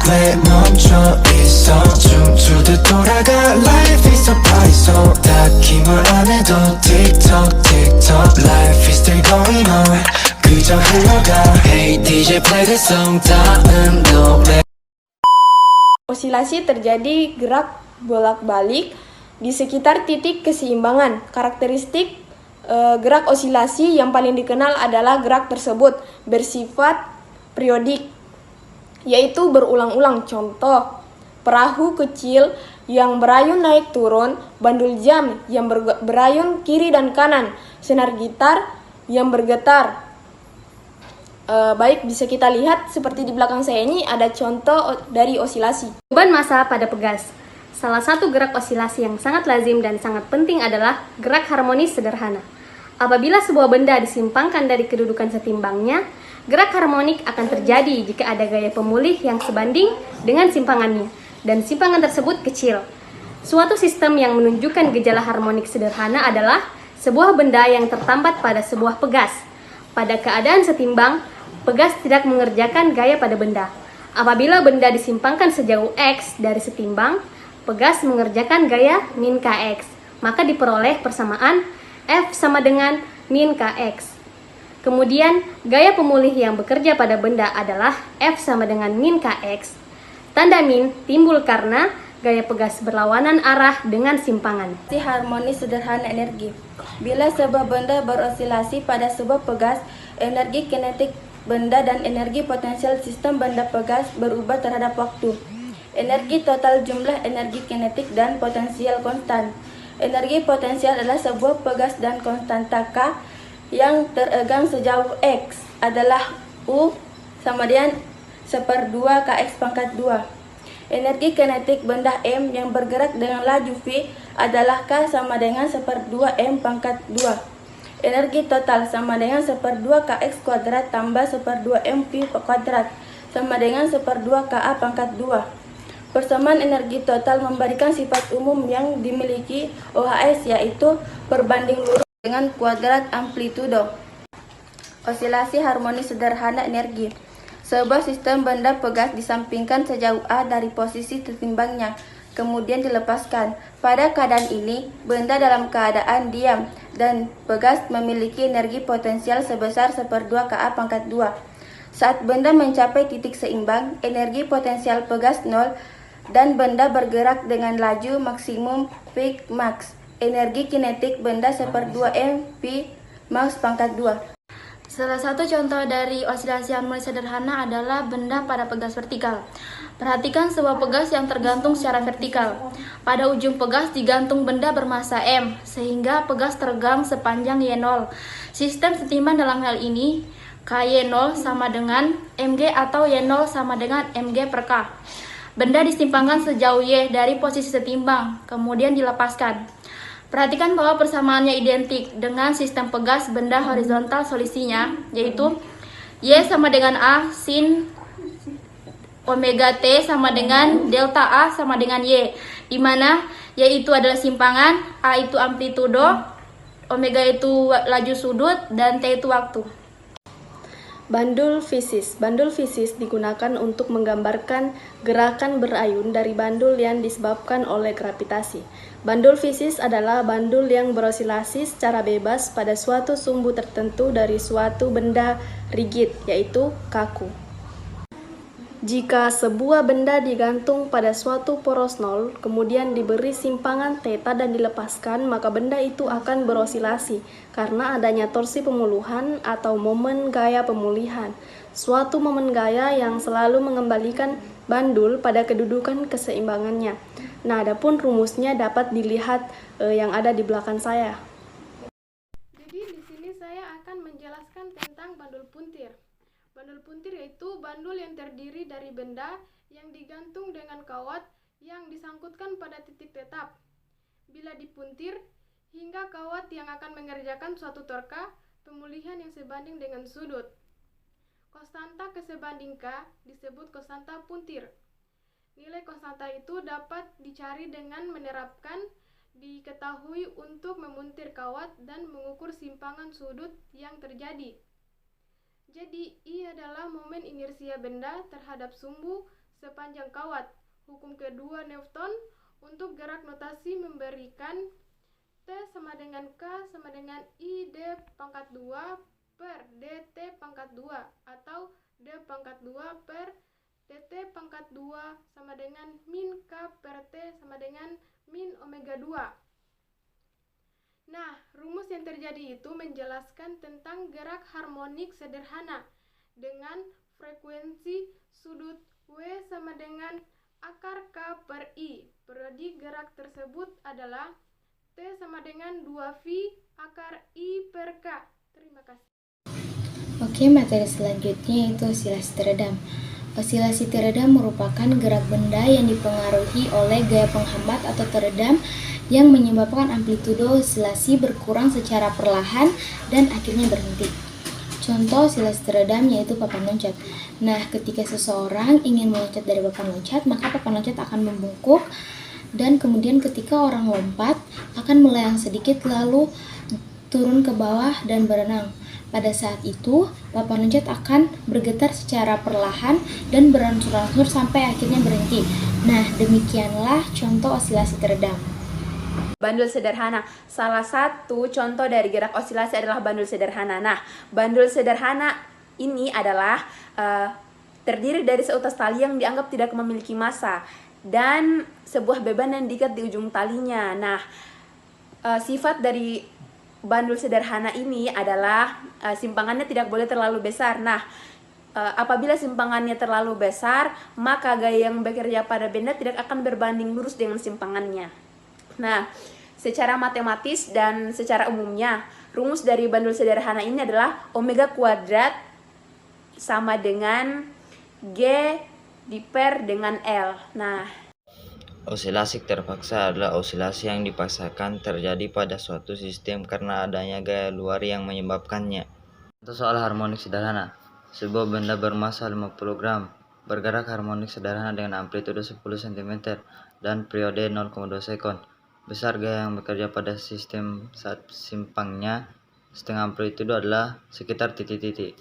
왜 멈춰 있어 춤추듯 돌아가 Life is a party so 딱히 뭘 안 해도 TikTok TikTok Life is still going on 그저 흘러가 Hey DJ play the song 다음 노래 Osilasi terjadi gerak bolak-balik di sekitar titik keseimbangan. Karakteristik gerak osilasi yang paling dikenal adalah gerak tersebut bersifat periodik, yaitu berulang-ulang. Contoh, perahu kecil yang berayun naik turun, bandul jam yang berayun kiri dan kanan, senar gitar yang bergetar. Baik, bisa kita lihat seperti di belakang saya ini ada contoh dari osilasi. Beban massa pada pegas. Salah satu gerak osilasi yang sangat lazim dan sangat penting adalah gerak harmonis sederhana. Apabila sebuah benda disimpangkan dari kedudukan setimbangnya, gerak harmonik akan terjadi jika ada gaya pemulih yang sebanding dengan simpangannya, dan simpangan tersebut kecil. Suatu sistem yang menunjukkan gejala harmonik sederhana adalah sebuah benda yang tertambat pada sebuah pegas. Pada keadaan setimbang, pegas tidak mengerjakan gaya pada benda. Apabila benda disimpangkan sejauh X dari setimbang, pegas mengerjakan gaya min Kx. Maka diperoleh persamaan F sama dengan min Kx. Kemudian, gaya pemulih yang bekerja pada benda adalah F sama dengan min Kx. Tanda min timbul karena gaya pegas berlawanan arah dengan simpangan. Harmonis sederhana energi. Bila sebuah benda berosilasi pada sebuah pegas, energi kinetik benda dan energi potensial sistem benda pegas berubah terhadap waktu. Energi total jumlah energi kinetik dan potensial konstan. Energi potensial adalah sebuah pegas dan konstanta K yang teregang sejauh X adalah U sama dengan 1/2 Kx pangkat 2. Energi kinetik benda M yang bergerak dengan laju V adalah K sama dengan 1/2 M pangkat 2. Energi total sama dengan 1/2 Kx kuadrat tambah 1/2 mv kuadrat sama dengan 1/2 Ka pangkat 2. Persamaan energi total memberikan sifat umum yang dimiliki OHS, yaitu perbanding lurus dengan kuadrat amplitudo. Osilasi harmonis sederhana energi. Sebuah sistem benda pegas disampingkan sejauh A dari posisi setimbangnya, kemudian dilepaskan. Pada keadaan ini, benda dalam keadaan diam dan pegas memiliki energi potensial sebesar 1/2 Ka pangkat 2. Saat benda mencapai titik seimbang, energi potensial pegas 0 dan benda bergerak dengan laju maksimum V max. Energi kinetik benda 1/2 mv max pangkat 2. Salah satu contoh dari osilasi harmonis sederhana adalah benda pada pegas vertikal. Perhatikan sebuah pegas yang tergantung secara vertikal. Pada ujung pegas digantung benda bermassa M, sehingga pegas teregang sepanjang Y0. Sistem setimbang dalam hal ini, KY0 sama dengan mg atau Y0 sama dengan mg per K. Benda disimpangkan sejauh Y dari posisi setimbang, kemudian dilepaskan. Perhatikan bahwa persamaannya identik dengan sistem pegas benda horizontal solusinya, yaitu Y sama dengan A sin omega T sama dengan delta A sama dengan Y, di mana Y itu adalah simpangan, A itu amplitudo, omega itu laju sudut, dan T itu waktu. Bandul fisis. Bandul fisis digunakan untuk menggambarkan gerakan berayun dari bandul yang disebabkan oleh gravitasi. Bandul fisis adalah bandul yang berosilasi secara bebas pada suatu sumbu tertentu dari suatu benda rigid, yaitu kaku. Jika sebuah benda digantung pada suatu poros nol, kemudian diberi simpangan θ dan dilepaskan, maka benda itu akan berosilasi karena adanya torsi pemuluhan atau momen gaya pemulihan, suatu momen gaya yang selalu mengembalikan bandul pada kedudukan keseimbangannya. Nah, adapun rumusnya dapat dilihat yang ada di belakang saya. Jadi di sini saya akan menjelaskan tentang bandul puntir. Bandul puntir yaitu bandul yang terdiri dari benda yang digantung dengan kawat yang disangkutkan pada titik tetap. Bila dipuntir, hingga kawat yang akan mengerjakan suatu torka pemulihan yang sebanding dengan sudut. Konstanta kesebanding K disebut konstanta puntir. Nilai konstanta itu dapat dicari dengan menerapkan diketahui untuk memuntir kawat dan mengukur simpangan sudut yang terjadi. Jadi, I adalah momen inersia benda terhadap sumbu sepanjang kawat. Hukum kedua Newton untuk gerak notasi memberikan T sama dengan K sama dengan I D pangkat 2 per DT pangkat 2 atau D pangkat 2 per DT pangkat 2 sama dengan min K per T sama dengan min omega 2. Nah, rumus yang terjadi itu menjelaskan tentang gerak harmonik sederhana dengan frekuensi sudut W sama dengan akar K per I. Periode gerak tersebut adalah T sama dengan 2V akar I per K. Terima kasih. Oke, materi selanjutnya yaitu osilasi teredam. Osilasi teredam merupakan gerak benda yang dipengaruhi oleh gaya penghambat atau teredam yang menyebabkan amplitudo osilasi berkurang secara perlahan dan akhirnya berhenti. Contoh osilasi teredam yaitu papan loncat. Nah, ketika seseorang ingin meloncat dari papan loncat, maka papan loncat akan membungkuk dan kemudian ketika orang lompat akan melayang sedikit lalu turun ke bawah dan berenang. Pada saat itu, papan loncat akan bergetar secara perlahan dan berangsur-angsur sampai akhirnya berhenti. Nah, demikianlah contoh osilasi teredam. Bandul sederhana. Salah satu contoh dari gerak osilasi adalah bandul sederhana. Nah, bandul sederhana ini adalah terdiri dari seutas tali yang dianggap tidak memiliki massa dan sebuah beban yang diikat di ujung talinya. Nah, sifat dari bandul sederhana ini adalah simpangannya tidak boleh terlalu besar. Nah, apabila simpangannya terlalu besar, maka gaya yang bekerja pada benda tidak akan berbanding lurus dengan simpangannya. Nah, secara matematis dan secara umumnya, rumus dari bandul sederhana ini adalah omega kuadrat sama dengan G diper dengan L. Nah, osilasi terpaksa adalah osilasi yang dipaksakan terjadi pada suatu sistem karena adanya gaya luar yang menyebabkannya. Contoh soal harmonik sederhana. Sebuah benda bermassa 50 gram bergerak harmonik sederhana dengan amplitudo 10 cm dan periode 0,2 sekon. Besar gaya yang bekerja pada sistem saat simpangnya setengah amplitudo adalah sekitar titik-titik.